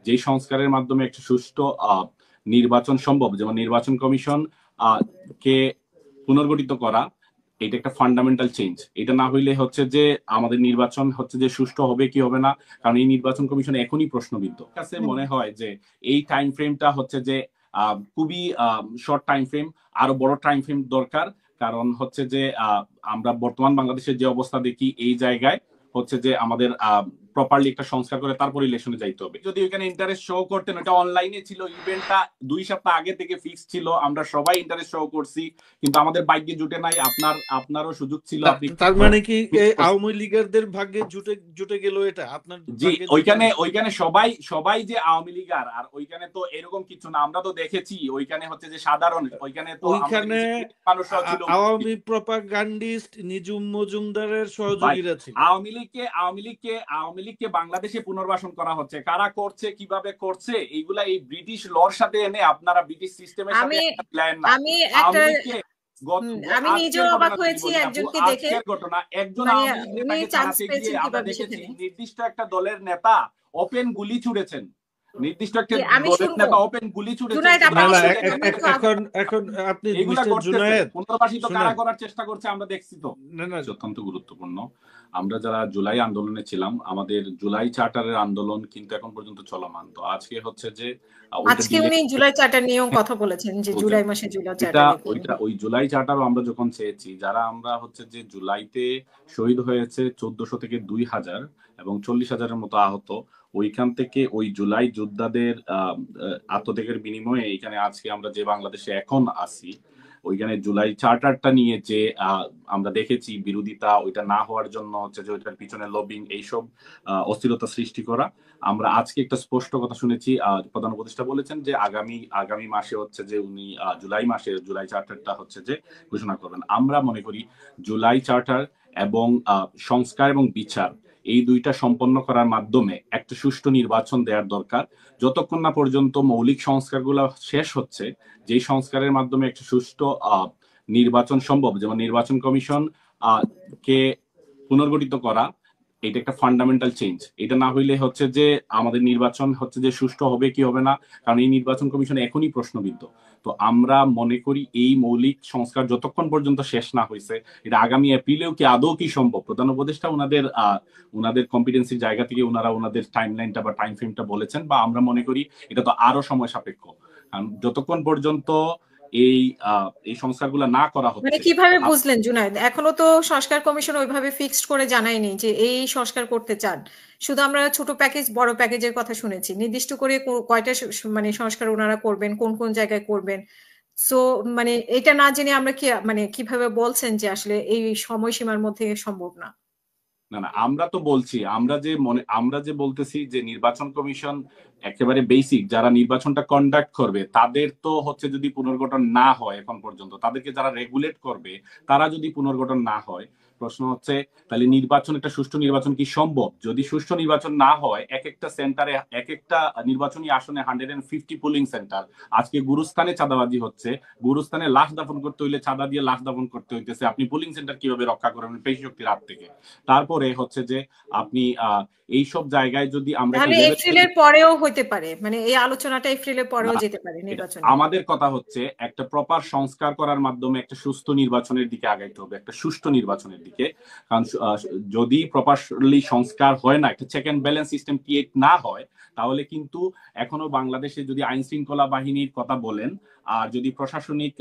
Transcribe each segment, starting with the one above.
যে সংস্কারের মাধ্যমে একটা সুষ্ঠু নির্বাচন সম্ভব, যেমন নির্বাচন কমিশন কে পুনর্গঠিত করা, এটা একটা ফান্ডামেন্টাল চেঞ্জ। এটা না হইলে হচ্ছে যে আমাদের নির্বাচন হচ্ছে যে সুষ্ঠু হবে কি হবে না, কারণ এই নির্বাচন কমিশন এখনই প্রশ্নবিদ্ধ। কাছে মনে হয় যে এই টাইম ফ্রেমটা হচ্ছে যে খুবই শর্ট টাইম ফ্রেম, আরো বড় টাইম ফ্রেম দরকার। কারণ হচ্ছে যে আমরা বর্তমান বাংলাদেশের যে অবস্থা দেখি, এই জায়গায় হচ্ছে যে আমাদের প্রপারলি একটা সংস্কার করে তারপর ইলেকশনে যাইতে হবে। যদি ওইখানে ইন্টারেস্ট শো করতেন, ওটা অনলাইনে ছিল, ইভেন্টটা 2 সপ্তাহ আগে থেকে ফিক্স ছিল, আমরা সবাই ইন্টারেস্ট শো করছি, কিন্তু আমাদের ভাগ্যে জুটে নাই। আপনারও সুযোগ ছিল, আপনি তার মানে কি আওয়ামী লীগারদের ভাগ্যে জুটে গেল এটা আপনার? জি, ওইখানে সবাই যে আওয়ামী লীগার, আর ওইখানে তো এরকম কিছু না। আমরা তো দেখেছি ওইখানে হচ্ছে যে সাধারণ, ওইখানে তো মানুষরা ছিল, আওয়ামী প্রপাগান্ডিস্ট নিজুম মজুমদারের সহযোগীরা ছিল। আওয়ামী লীগকে বাংলাদেশে পুনর্বাসন করা হচ্ছে। কারা করছে, কিভাবে করছে, এইগুলা এই ব্রিটিশ লর সাথে এনে আপনারা ব্রিটিশ সিস্টেমের সাথে প্ল্যান না। আওয়ামী লীগকে আমি নিজেও অবাক হয়েছি একজনকে দেখে। একজন আওয়ামী লীগ নেতাকে জানাতে গিয়ে আমরা দেখেছি নির্দিষ্ট একটা দলের নেতা ওপেন গুলি ছুড়েছেন, নির্দিষ্ট একটা দলের নেতা ওপেন গুলি ছুড়েছেন। এখন আপনি মিস্টার জুনায়েদ পুনর্বাসিত কারা করার চেষ্টা করছে আমরা দেখছি তো। অত্যন্ত গুরুত্বপূর্ণ, আমরা যারা জুলাই আন্দোলনে ছিলাম, আমাদের জুলাই চার্টারের আন্দোলন কিন্তু এখন পর্যন্ত চলমান। তো আজকে হচ্ছে যে আজকে উনি জুলাই চার্টার নিয়েও কথা বলেছেন যে জুলাই মাসে জুলাই চার্টার, ওই জুলাই চার্টারও আমরা যখন চেয়েছি, যারা আমরা হচ্ছে যে জুলাইতে শহীদ হয়েছে 1400 থেকে 2000 এবং 40,000-এর মতো আহত, ওইখান থেকে ওই জুলাই যোদ্ধাদের আত্মত্যাগের বিনিময়ে এখানে আজকে আমরা যে বাংলাদেশে এখন আছি, ওইখানে জুলাই চার্টারটা নিয়ে যে আমরা দেখেছি বিরোধিতা, ওইটা না হওয়ার জন্য হচ্ছে যে ওইটার পিছনে লবিং, এইসব অস্থিরতা সৃষ্টি করা। আমরা আজকে একটা স্পষ্ট কথা শুনেছি, প্রধান উপদেষ্টা বলেছেন যে আগামী মাসে হচ্ছে যে উনি জুলাই মাসে জুলাই চার্টারটা হচ্ছে যে ঘোষণা করবেন। আমরা মনে করি জুলাই চার্টার এবং সংস্কার এবং বিচার, এই দুইটা সম্পন্ন করার মাধ্যমে একটা সুষ্ঠু নির্বাচন দেওয়ার দরকার। যতক্ষণ না পর্যন্ত মৌলিক সংস্কারগুলো শেষ হচ্ছে, যেই সংস্কারের মাধ্যমে একটা সুষ্ঠু নির্বাচন সম্ভব, যেমন নির্বাচন কমিশন কে পুনর্গঠিত করা, এটা একটা ফান্ডামেন্টাল চেঞ্জ। এটা না হইলে হচ্ছে যে আমাদের নির্বাচন হচ্ছে যে সুষ্ঠু হবে কি হবে না, কারণ এই নির্বাচন কমিশন এখনই প্রশ্নবিদ্ধ। তো আমরা মনে করি এই মৌলিক সংস্কার যতক্ষণ পর্যন্ত শেষ না হয়েছে, এটা আগামী এপ্রিলেও কি আদৌ কি সম্ভব, প্রধান উপদেষ্টা ওনাদের কম্পিটেন্সির জায়গা থেকে ওনাদের টাইমলাইনটা বা টাইম ফ্রেমটা বলেছেন, বা আমরা মনে করি এটা তো আরো সময় সাপেক্ষ। কারণ যতক্ষণ পর্যন্ত এই সংস্কারগুলো না করা হচ্ছে। মানে কিভাবে বুঝলেন জুনায়েদ? এখনো তো সংস্কার কমিশন ওইভাবে ফিক্সড করে জানায়নি যে এই সংস্কার করতে চান। শুধু আমরা ছোট প্যাকেজ বড় প্যাকেজের কথা শুনেছি, নির্দিষ্ট করে কয়টা মানে সংস্কার ওনারা করবেন, কোন কোন জায়গায় করবেন। সো মানে এটা না জেনে আমরা কি মানে কিভাবে বলছেন যে আসলে এই সময়সীমার মধ্যে সম্ভব না? না, আমরা তো বলছি, আমরা যে বলতেছি যে নির্বাচন কমিশন একেবারে বেসিক যারা নির্বাচনটা কন্ডাক্ট করবে, তাদের তো হচ্ছে যদি পুনর্গঠন না হয়, এখন পর্যন্ত তাদেরকে যারা রেগুলেট করবে তারা যদি পুনর্গঠন না হয়, প্রশ্ন হচ্ছে তাহলে নির্বাচন, একটা সুষ্ঠু নির্বাচন কি সম্ভব? যদি সুষ্ঠু নির্বাচন না হয়, এক একটা সেন্টারে, এক একটা নির্বাচনী আসনে 150 পোলিং সেন্টার। আজকে গুরুস্থানে চাঁদাবাজি হচ্ছে, গুরুস্থানে লাশ দাফন করতে হইলে চাঁদা দিয়ে লাশ দাফন করতে হইতেছে। আপনি পোলিং সেন্টার কিভাবে রক্ষা করবেন পেশি শক্তির হাত থেকে? তারপরে হচ্ছে যে আপনি এইসব জায়গায় যদি আমরা এপ্রিলের পরেও হতে পারে, মানে এই আলোচনাটা এপ্রিলের পরেও যেতে পারে নির্বাচন। আমাদের কথা হচ্ছে একটা প্রপার সংস্কার করার মাধ্যমে একটা সুস্থ নির্বাচনের দিকে আগাইতে হবে, একটা সুষ্ঠু নির্বাচনের দিকে। কারণ যদি প্রপারলি সংস্কার হয় না, একটা check and balance system create না হয়, তাহলে কিন্তু এখনো বাংলাদেশে যদি আইন শৃঙ্খলা বাহিনীর কথা বলেন, আর যদি প্রশাসনিক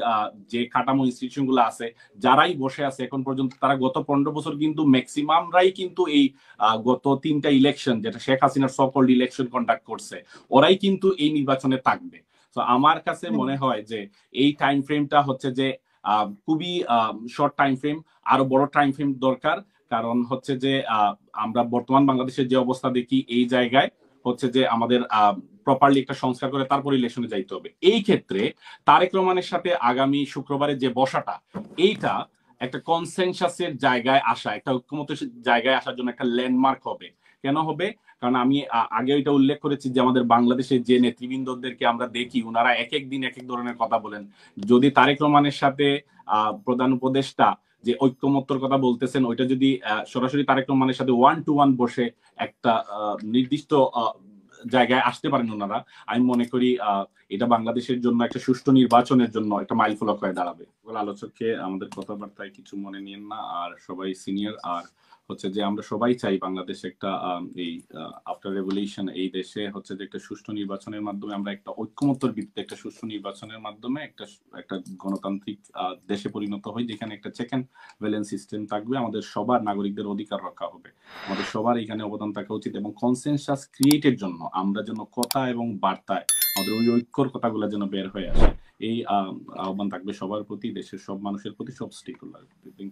যে কাঠামো ইনস্টিটিউশন গুলো আছে, যারাই বসে আছে এখন পর্যন্ত, তারা গত 15 বছর কিন্তু ম্যাক্সিমামরাই কিন্তু এই গত 3টা ইলেকশন, যেটা শেখ হাসিনার সকল্ড ইলেকশন কন্ডাক্ট করছে, ওরাই কিন্তু এই নির্বাচনে থাকবে। তো আমার কাছে মনে হয় যে এই টাইম ফ্রেমটা হচ্ছে যে খুবই শর্ট টাইম ফ্রেম, আরো বড় টাইম ফ্রেম দরকার। কারণ হচ্ছে যে আমরা বর্তমান বাংলাদেশের যে অবস্থা দেখি, এই জায়গায় হচ্ছে যে আমাদের প্রপারলি একটা সংস্কার করে তারপর ইলেকশনে যাইতে হবে। এই ক্ষেত্রে তারেক রহমানের সাথে আগামী শুক্রবারে যে বসাটা, এইটা একটা কনসেনসাসের জায়গায় আসা, একটা ঐক্যমতের জায়গায় আসার জন্য একটা ল্যান্ডমার্ক হবে। কেন হবে? কারণ আমি আগে এটা উল্লেখ করেছি যে আমাদের বাংলাদেশের যে নেতৃবৃন্দদেরকে আমরা দেখি, ওনারা এক এক দিন এক এক ধরনের কথা বলেন। যদি তারেক রহমানের সাথে প্রধান উপদেষ্টা যে ঐক্যমত্যর কথা বলতেছেন, ওইটা যদি সরাসরি তারেক রহমানের সাথে 1-to-1 বসে একটা নির্দিষ্ট জায়গায় আসতে পারেন ওনারা, আমি মনে করি এটা বাংলাদেশের জন্য একটা সুষ্ঠু নির্বাচনের জন্য একটা মাইল ফলক হয়ে দাঁড়াবে। আলোচককে আমাদের কথাবার্তায় কিছু মনে নিয়েন না, আর সবাই সিনিয়র, আর হচ্ছে যে আমরা সবাই চাই বাংলাদেশে একটা এই আফটার রেভলিউশন এই দেশে হচ্ছে যে একটা সুষ্ঠু নির্বাচনের মাধ্যমে আমরা একটা ঐক্যমত্যের ভিত্তিতে একটা সুষ্ঠু নির্বাচনের মাধ্যমে একটা গণতান্ত্রিক দেশে পরিণত হই, যেখানে একটা চেক অ্যান্ড ব্যালেন্স সিস্টেম থাকবে, আমাদের সবার নাগরিকদের অধিকার রক্ষা হবে, আমাদের সবার এখানে অবদান থাকা উচিত, এবং কনসেনসাস ক্রিয়েটের জন্য আমরা যেন কথা এবং বার্তায় আমাদের ওই ঐক্যর কথাগুলো যেন বের হয়ে আসে, এই আহ্বান থাকবে সবার প্রতি, দেশের সব মানুষের প্রতি, সব স্টেক হোল্ডারের প্রতি।